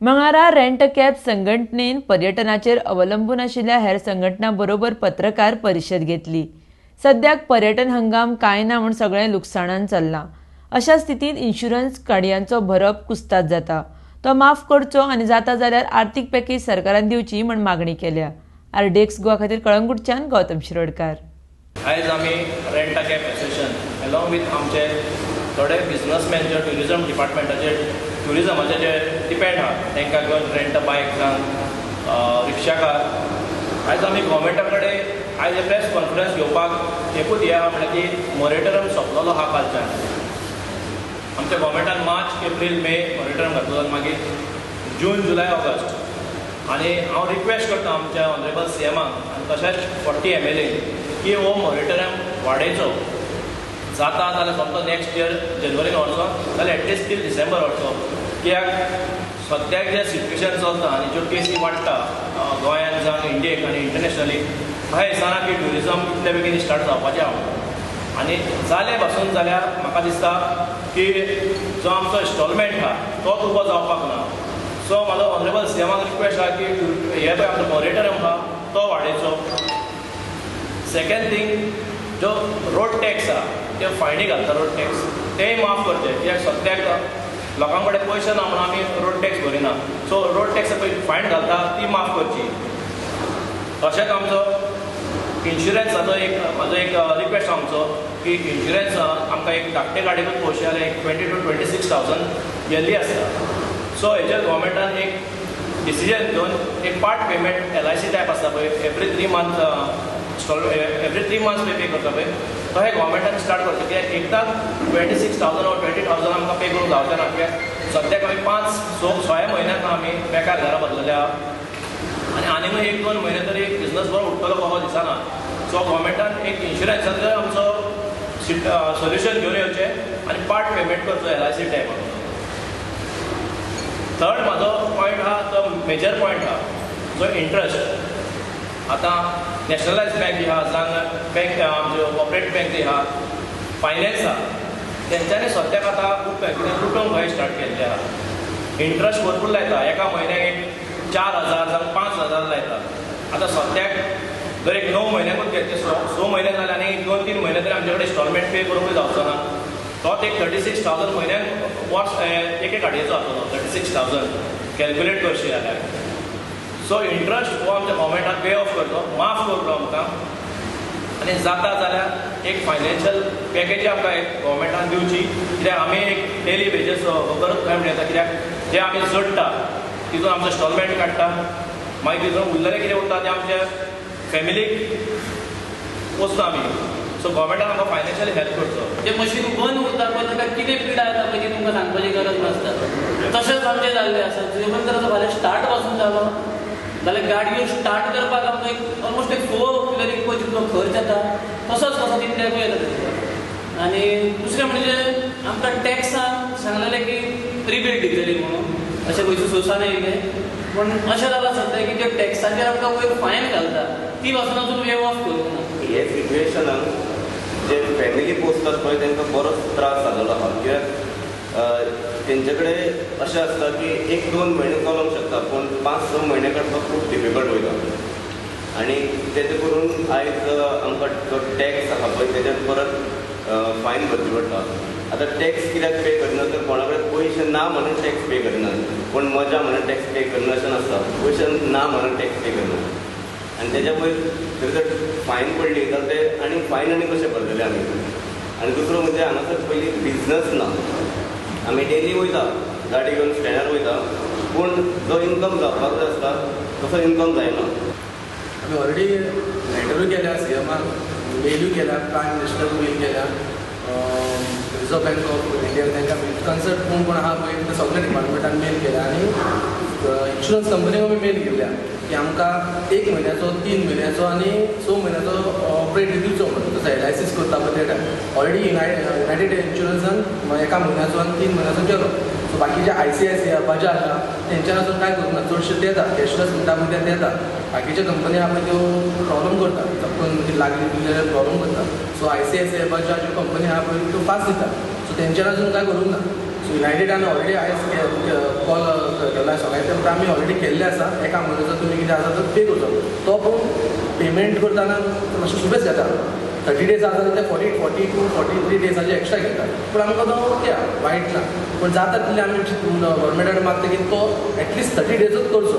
मंगळारा rent cab संघटनेन पर्यटनाचेर अवलंबून आशिल्ल्या हेर संघटनां बरोबर पत्रकार परिशद घेतली. सद्याक पर्यटन हंगाम कांय ना म्हूण सगळें लुकसाणान चल्लां. अशा स्थितींत इन्शुरन्स गाडयांचो भरप कुस्ताद जाता. तो माफ करचो आनी जाता जाल्यार आर्थीक पॅकेज सरकारान दिवची म्हूण मागणी केल्या. RDX गोवा खातीर कळंगूटच्यान गौतम शिरोडकार. आयज आमी rent cab association along with आमचे थोडे बिजनसमॅन जे ट्युरिजम डिपार्टमेंटाचे ट्युरिजमाचे जे डिपेंड आहात तांकां घेवन रेंट बायक जावं रिक्षाकार आयज आमी गोवमेंटा कडेन आयज प्रेस कॉन्फरन्स घेवपाक एकूच हें आहा म्हणल्यार की मॉरेटोरियम सोंपलेलो आहा कालच्यान. आमच्या गोवमेंटान मार्च एप्रील मे मॉरेटोरियम घातलो आनी मागीर जून जुलय ऑगस्ट आनी हांव रिक्वेस्ट करता आमच्या ऑनरेबल CMाक आनी तशेंच 40 MLA की हो मॉरेटोरियम वाडयचो. जाता जाल्यार समजा नेक्स्ट इयर जानेवारीन व्हरचो जाल्यार एटलिस्ट टील डिसेंबर व्हरचो. कित्याक सद्याक जे सिच्युएशन चलता आनी ज्यो केसी वाडटा गोंयांत जावं इंडियेक आनी इंटरनॅशनली हांवें दिसना की ट्युरिजम इतले बेगीन स्टार्ट जावपाचें हांव आनी जालें पासून जाल्यार म्हाका दिसता की जो आमचो इन्स्टॉलमेंट आहा तोच उबो जावपाक ना. सो म्हाजो ऑनरेबल CMाक रिक्वेस्ट आहा की हे पळय आमचो मॉरेटोरियम आहा तो वाडयचो. सेकेंड थिंग जो रोड टॅक्स आहा ते फायनी घालता रोड टॅक्स तेय माफ करचे. कित्याक सद्याक लोकां कडेन पयशे ना म्हणून आमी रोड टॅक्स भरिना. सो रोड टॅक्स पळय फायन घालता ती माफ करची. तशेंच आमचो इन्शुरन्साचो म्हाजो एक रिक्वेस्ट आमचो की इन्शुरन्स आमकां एक धाकटे गाडयेकूच पळोवचे जाल्यार एक 20,000 to 26,000 इयरली आसता. सो हेचेर गोवमेंटान एक डिसिजन घेवन एक पार्ट पेमेंट LIC टायप आसता पळय एवरी 3 मंथ्स पे करता पळय तो हे गोवमेंटान स्टार्ट करता. कित्याक एकदां 26,000 or 20,000 आमकां पे करूंक जावचें ना. कित्याक सद्याक आमी 5-6 म्हयन्याक आमी बेकार घरां बदलले आहा आनी आनीकूय 1-2 म्हयने तरी बिजनस बरो उठतलो कसो दिसना. सो गोवमेंटान एक इन्शुरन्साचो आमचो सोल्युशन घेवन येवचें आनी पार्ट पेमेंट करचो LIC टायप. थर्ड म्हाजो पॉयंट आहा तो मेजर पॉयंट आहा जो इंट्रस्ट. आतां नॅशनलायज बँक आहा जावं बँक आमच्यो कॉपरेट बँक आहा फायनान्स आहा तेंच्यांनी सद्याक आतां खूब बँकेनी लुटोवंक खंय स्टार्ट केल्ले आहा. इंट्रस्ट भरपूर लायता. एका म्हयन्याक एक 4,000 जावं 5,000 लायता. आतां सद्याक जर एक 9 म्हयन्याकूच घेतले 6 म्हयने जाले आनी 2-3 म्हयने तरी आमचे कडेन इन्स्टॉलमेंट पे करूंकूय जावचो ना. तोच एक 36,000 म्हयन्याक वर्स एके गाडयेचो जातलो 36,000 कॅल्क्युलेट करशी जाल्यार. सो इंट्रस्ट हो आमच्या गोवमेंटान पे ऑफ करचो माफ करचो आमकां आनी जाता जाल्यार एक फायनान्शियल पॅकेज आमकां एक गोवमेंटान दिवची. कित्याक आमी एक डेली बेजीस करत काय म्हणटा. कित्याक जे आमी जोडटा तितून आमचो इन्स्टॉलमेंट काडटा मागीर तितून उरलेलें कितें उरता तें आमच्या फॅमिलीक पोसता आमी. सो गोवमेंटान आमकां फायनान्शियली हेल्प करचो. जे मशीन बंद उरता पळय ताका कितें पिडा येता पळय ती तुमकां सांगपाची गरज नासता. तशेंच आमचें जाल्लें आसा. जर तर फाल्यां स्टार्ट पासून जालो जाल्यार गाडयो स्टार्ट करपाक आमकां एक ऑलमोस्ट एक 4 किलोमीटर पळय जितलो खर्च येता तसोच कसो तितल्याकूय येता. आनी दुसरें म्हणजे आमकां टॅक्सान सांगलेलें की रिबेट दितली म्हणून अशें पयशे सोंसान येयले. पूण अशें जालां सद्या की जे टॅक्साचेर आमकां वयर फायन घालता ती पासून अजून वेव ऑफ करूंक ना. हे सिट्युएशनान जे फॅमिली पोसतात पळय तांकां बरोच त्रास जालेलो आहा. कित्याक तेंचे कडेन अशें आसता की 1-2 म्हयने चलोवंक शकता पूण 5-6 म्हयने काडपाक खूब डिफिकल्ट वयता. आनी तेजे करून आयज आमकां जो टॅक्स आहा पळय तेजेर परत फायन भरची पडटा. आतां टॅक्स कित्याक पे करना तर कोणा कडेन पयशे ना म्हणून टॅक्स पे करना. पूण मजा म्हणून टॅक्स पे करना अशें नासता. पयशे ना म्हणून टॅक्स पे करना आनी तेज्या पयर जर फायन पडली जाल्यार ते आनी फायन आनी कशें भरतले आमी. आनी दुसरो म्हणजे हांगासर पयली बिजनस ना. आमी डेली वयता गाडी घेवन स्टँडार वयता पूण जो इनकम जावपाक जाय आसता तसो इनकम जायना. आमी ऑलरेडी लेटरूय केल्या CMाक मेलूय केल्या प्रायम मिनिस्टराक मेल केल्या रिजर्व बँक ऑफ इंडिया तांकां कन्सल्ट कोण आहा पळय ते सगळ्या डिपार्टमेंटान मेल केल्या आनी इन्शुरन्स कंपनीक आमी मेल केल्या की आमकां 1 म्हयन्याचो 3 म्हयन्याचो आनी 6 म्हयन्याचो ऑपरेट दिवचो म्हणून तसो LICs करता पळय ते टायम ऑलरेडी युनायटेड इन्शुरन्सान 1 म्हयन्याचो आनी 3 म्हयन्याचो केलो. सो बाकीचे ICICI बजाज आहा तेंच्यान अजून काय करना. चडशे देता कॅशलेस म्हणटा पळय ते देता. बाकीच्या कंपनी आहा पळय त्यो प्रॉब्लम करता चपकन लागली जाल्यार प्रॉब्लम करता. सो ICICI बजाज ज्यो कंपनी आहा पळय त्यो फास्ट दिता. सो तेंच्यान अजून काय करूंक ना. सो युनायटेडान ऑलरेडी आयज कॉल केला सगळ्या तेंका आमी ऑलरेडी केल्ले आसा एका म्हयन्याचो तुमी कितें आसा तो पे करचो तो पूण पेमेंट करतना मातशें सुबेज घेता 30 days आसा ते 42-43 डेजाचे एक्स्ट्रा घेता पूण आमकां तो ओके वायट ना पूण जाता तितले आमी गव्हर्मेंटान मागता की तो एटलिस्ट 30 डेजूच करचो